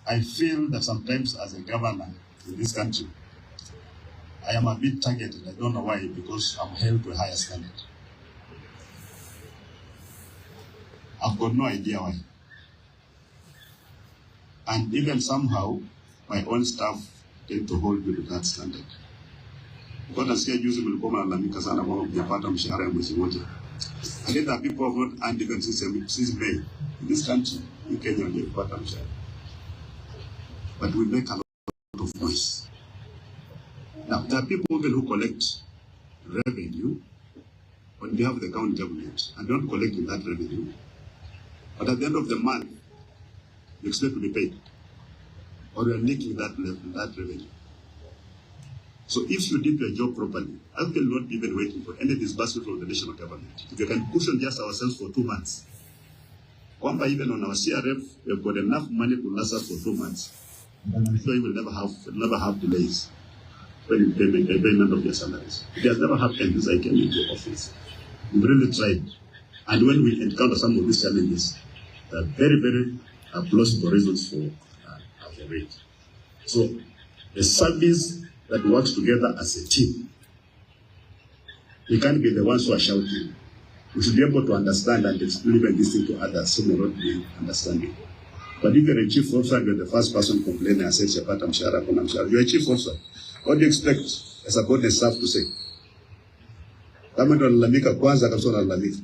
I feel that sometimes as a governor in this country, I am a bit targeted. I don't know why, because I'm held to a higher standard. I've got no idea why. And even somehow, my own staff tend to hold me to that standard. Because nasikia juzi mlikuwa mnalalamika sana kwa hujapata mshahara ya mwezi mmoja. And then the people have not earned even since May. In this country, in Kenya, hujapata mshahara. But we make a lot of noise. Now, there are people even who collect revenue on behalf of the county government and don't collect in that revenue. But at the end of the month, you expect to be paid. Or you are leaking that revenue. So if you did your job properly, I will not be even waiting for any disbursement from the national government. If you can cushion just ourselves for 2 months, even on our CRF, we have got enough money to last us for 2 months. So you will never have delays when you pay payment of your salaries. It has never happened since I came into office. We've really tried. And when we encounter some of these challenges, there are very, very plausible reasons for it. So the service that works together as a team, we can't be the ones who are shouting. We should be able to understand and explain and listen to others so we're not being understanding. But if you're a chief officer and you're the first person complaining and says, you're a chief officer, what do you expect as a board staff to say? Kama ndo lalamika kwanza kabisa lalamika.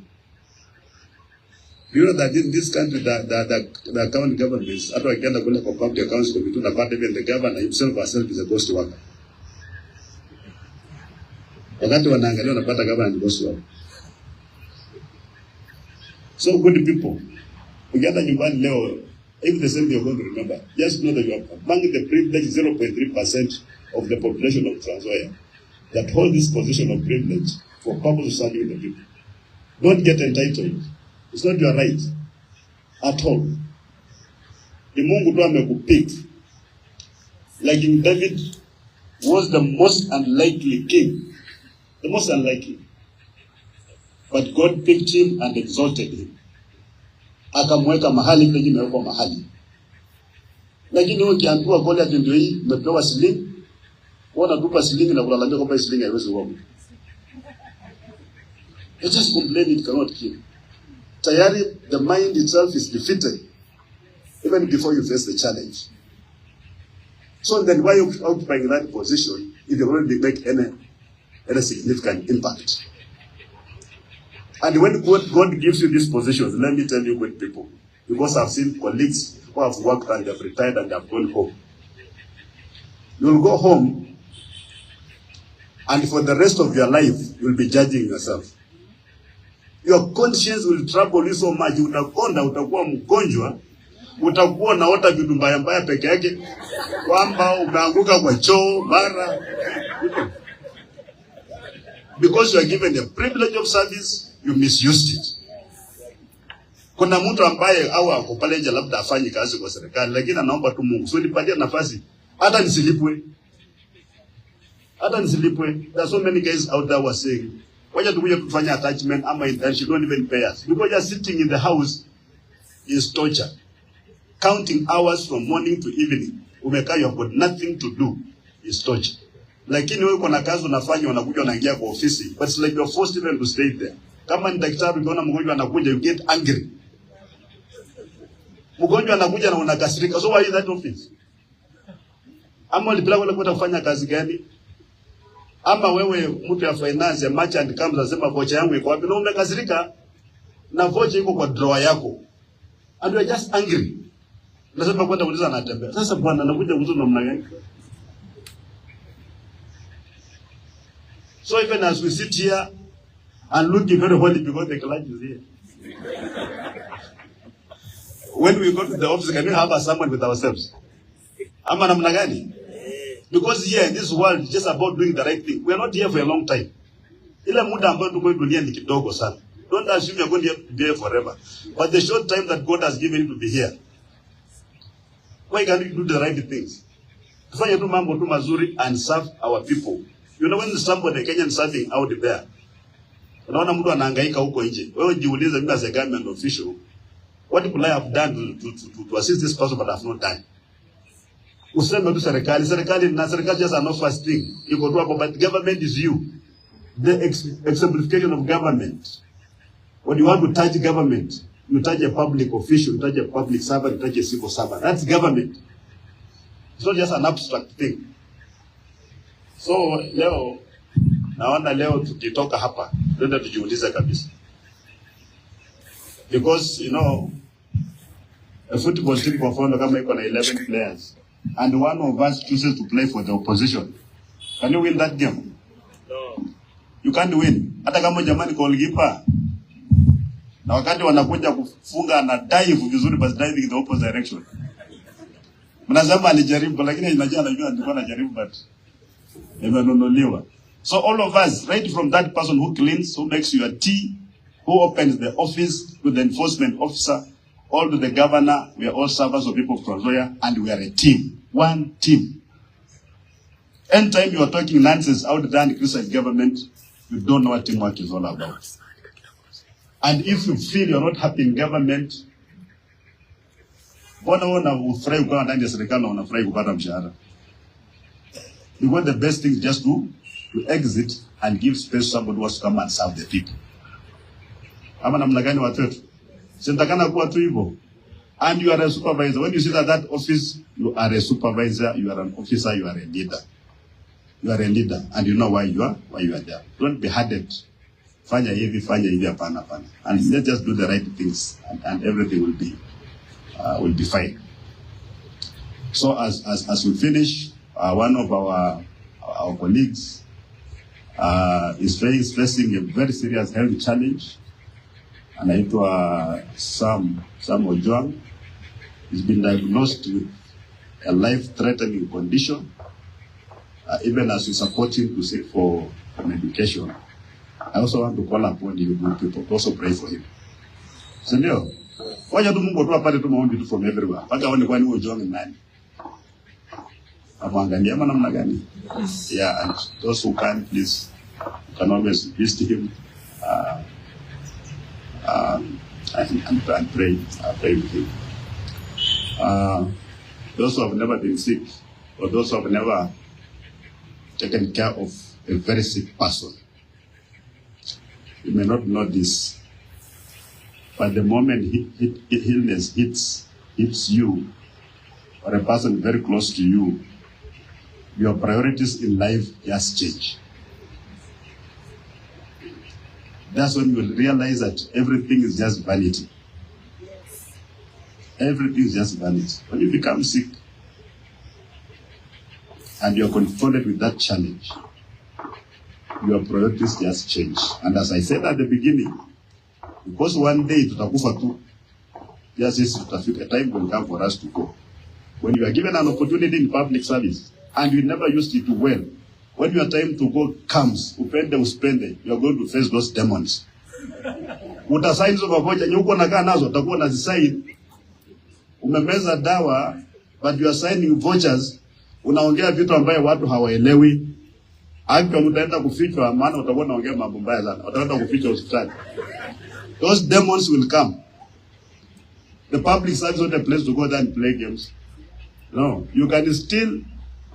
You know that in this country, the county governments, after I get a good of public accounts committee, even the governor himself herself is a ghost worker. Wakati wanaangalia wanapata governor ni ghost worker. So good people, ukienda nyumbani leo, if the same you're going to remember, just know that you are among the privileged 0.3% of the population of Tanzania that hold this position of privilege for purpose of serving the people. Don't get entitled. It's not your right at all. The Mungu tu amekupick. Like King David was the most unlikely king. The most unlikely. But God picked him and exalted him. Akamweka mahali penye imewekwa mahali. Lakini wewe ukiambiwa Goliath ndio hii umepewa shilingi, unaona tupa shilingi na kulalamika kwamba shilingi haiwezi kuwa. You just complain it cannot kill. Tayari, the mind itself is defeated even before you face the challenge. So then why are you occupying that position if you don't make any significant impact? And when God gives you these positions, let me tell you, good people, because I've seen colleagues who have worked and have retired and have gone home. You'll go home and for the rest of your life, you'll be judging yourself. Your conscience will trouble you so much. Utakonda, utakuwa mgonjwa, utakuwa naota vitu mbaya mbaya peke yake, kwamba umeanguka kwa choo mara. Because you are given the privilege of service, you misused it. Kuna mtu ambaye au ako pale nje labda afanye kazi kwa serikali, lakini anaomba tu Mungu, so nipatie nafasi hata nisilipwe. Hata nisilipwe. There are so many guys out there who are saying, wacha tukuje kufanya attachment ama internship, don't even pay us. Because just sitting in the house is torture. Counting hours from morning to evening, umekaa you have got nothing to do, is torture. Lakini wewe kuna kazi unafanya, unakuja unaingia kwa ofisi, but it's like you're forced even to stay there. Kama ni daktari ukiona mgonjwa anakuja, you get angry. Mgonjwa anakuja na unakasirika. So why is that office? Ama ulipeleka kule kwenda kufanya kazi gani? Ama wewe mtu ya finance ya merchant comes anasema vocha yangu iko wapi? Na umekasirika na vocha iko kwa drawer yako. And you are just angry. Unasema kwenda kuuliza Natembeya. Sasa bwana anakuja kuuliza namna gani? So even as we sit here and looking very holy because the clergy is here. When we go to the office, can we have a sermon with ourselves? Ama namna gani? Because here in this world it's just about doing the right thing. We are not here for a long time. Ile muda ambayo tuko dunia ni kidogo sana. Don't assume you're going to be here forever. But the short time that God has given you to be here, why can't you do the right things? Tufanye tu mambo tu mazuri and serve our people. You know, when somebody Kenyan serving out there, unaona mtu anahangaika huko nje. Wewe jiulize, mimi as a government official, what could I have done to assist this person but I have not done? Useme tu serikali na serikali just no first thing. You go to but government is you. The exemplification of government. When you want to touch government, you touch a public official, you touch a public servant, you touch a civil servant. That's government. It's not just an abstract thing. So leo naona leo tukitoka hapa ndio tujiulize kabisa. Because you know a football team kwa mfano kama iko na 11 players and one of us chooses to play for the opposition. Can you win that game? No. You can't win. Hata kama jamani goalkeeper na wakati wanakuja kufunga na dive vizuri basi diving in the opposite direction. Mnasema alijaribu lakini najua alikuwa anajaribu but imenunuliwa. So all of us, right from that person who cleans, who makes your tea, who opens the office to the enforcement officer, all to the governor, we are all servants of people of Trans Nzoia, and we are a team, one team. Anytime you are talking nonsense out there and criticize government, you don't know what teamwork is all about. And if you feel you're not happy in government, mbona unafurahi kuwa ndani ya serikali na unafurahi kupata mshahara? Because the best thing is just to exit and give space to somebody who wants to come and serve the people. Ama namna gani watu wetu? Sintakana kuwa tu hivyo. And you are a supervisor. When you sit at that office, you are a supervisor, you are an officer, you are a leader. You are a leader and you know why you are there. Don't be hardened. Fanya hivi hapana. And let's just do the right things and everything will be fine. So as we finish, one of our colleagues is facing a very serious health challenge. Anaitwa Sam Ojwang. He's been diagnosed with a life-threatening condition. Even as we support him to seek for medication, I also want to call upon you people to also pray for him. Sindio? Wacha tu Mungu tu apate tu maombi tu from everywhere. Paka wani kwani Ojwang ni nani? Amwangalia ama namna gani? Yeah, and those who can, please, you can always visit him and pray with him. Those who have never been sick, or those who have never taken care of a very sick person, you may not know this, but the moment illness hits you, or a person very close to you, your priorities in life just change. That's when you will realize that everything is just vanity. Everything is just vanity. When you become sick and you're confronted with that challenge, your priorities just change. And as I said at the beginning, because one day tutakufa tu, just a time will come for us to go. When you are given an opportunity in public service and you never used it well, when your time to go comes, upende uspende, you are going to face those demons. Utasaini hizo pamoja, nyuko nakaa nazo, utakuwa unazisaini. Umemeza dawa, but you are signing vouchers, unaongea vitu ambaye watu hawaelewi. Hata utaenda kufichwa, maana utakuwa unaongea mambo mbaya sana. Utaenda kufichwa hospitali. Those demons will come. The public service is not a place to go there and play games. No, you can still,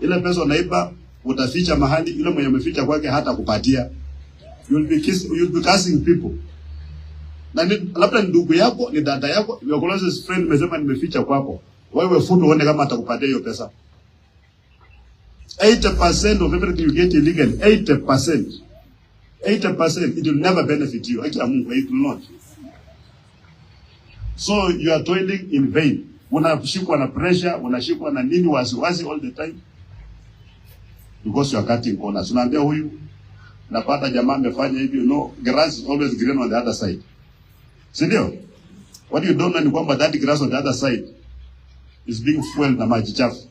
ile pesa unaiba, utaficha mahali, ile mwenye umeficha kwake hata kupatia. You'll be cursing people. Na labda ndugu yako, ni dada yako, your closest friend mesema nimeficha kwako. Wewe futu uone kama atakupatia hiyo pesa. 80% of everything you get illegally, 80%, it will never benefit you. Actually, Mungu, it will not. So you are toiling in vain. Unashikwa na pressure, unashikwa na nini wasiwasi all the time. Because you are cutting corners. Unaambia huyu, napata jamaa amefanya hivi, you know, grass is always green on the other side. Sindio? What you don't know ni kwamba that grass on the other side is being fueled na maji chafu.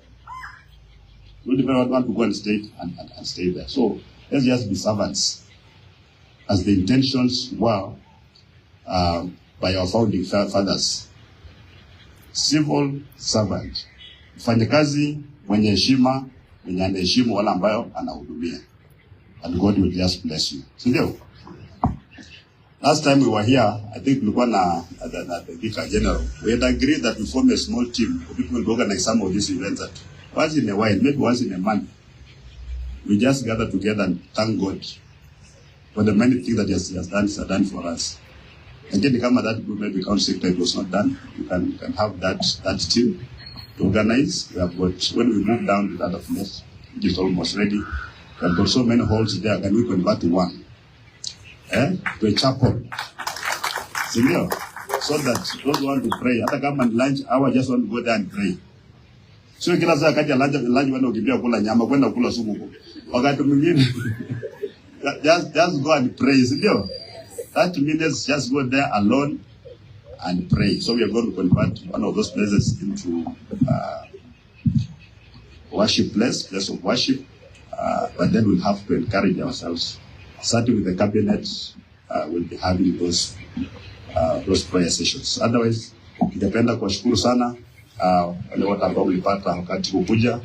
You don't want to go and stay there. So let's just be servants, as the intentions were by our founding fathers. Civil servant, mfanyakazi mwenye heshima, mwenye anaheshimu wala ambayo anahudumia, and God will just bless you. Sindio? Last time we were here, I think tulikuwa na the Vicar General. We had agreed that we form a small team for people to organize some of these events that once in a while, maybe once in a month, we just gather together and thank God for the many things that He has done for us. And then come that group, maybe council secretary was not done. You can have that team to organize. We have got, when we move down to the other place, it is almost ready. We have got so many halls there. Can we convert to one? To a chapel. Senior, so that those who want to pray, at the government lunch hour, just want to go there and pray. So kila saa kati ya lunch wenda ukimbia kula nyama, kwenda kula sumu. Wakati mwingine, just go and pray, senior. 30 minutes, just go there alone and pray. So we are going to convert one of those places into worship place of worship. But then we'll have to encourage ourselves. Starting with the cabinet, we'll be having those prayer sessions. Otherwise, ningependa kuwashukuru sana wale wote ambao mlipata wakati kukuja,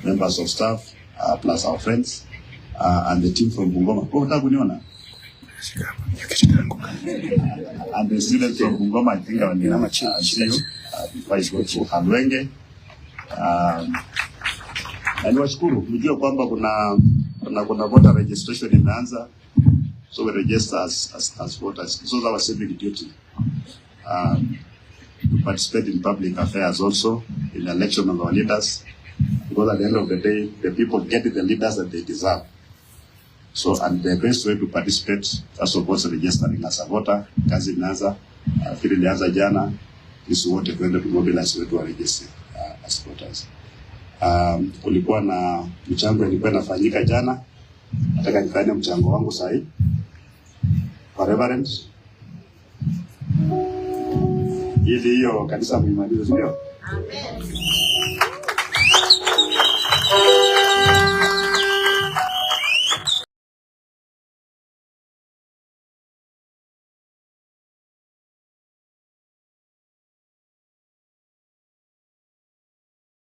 members of staff, plus our friends, and the team from Bungoma. Kwa nataka kuniona? And the students from Bungoma, I think I will see you before I go to Halwenge. Na niwashukuru, mjue kwamba kuna voter registration imeanza. So we register as voters. So that was civic duty. To participate in public affairs also, in the election of our leaders. Because at the end of the day, the people get the leaders that they deserve. So, and the best way to participate, first of all, is registering as a voter. Kazi inaanza, fili ilianza jana, isi wote tuende to mobilize wetu wa register as voters. Kulikuwa na mchango ilikuwa inafanyika jana. Nataka nifanye mchango wangu sahi. For Reverend. Ili hiyo kanisa muimalize, sio? Amen.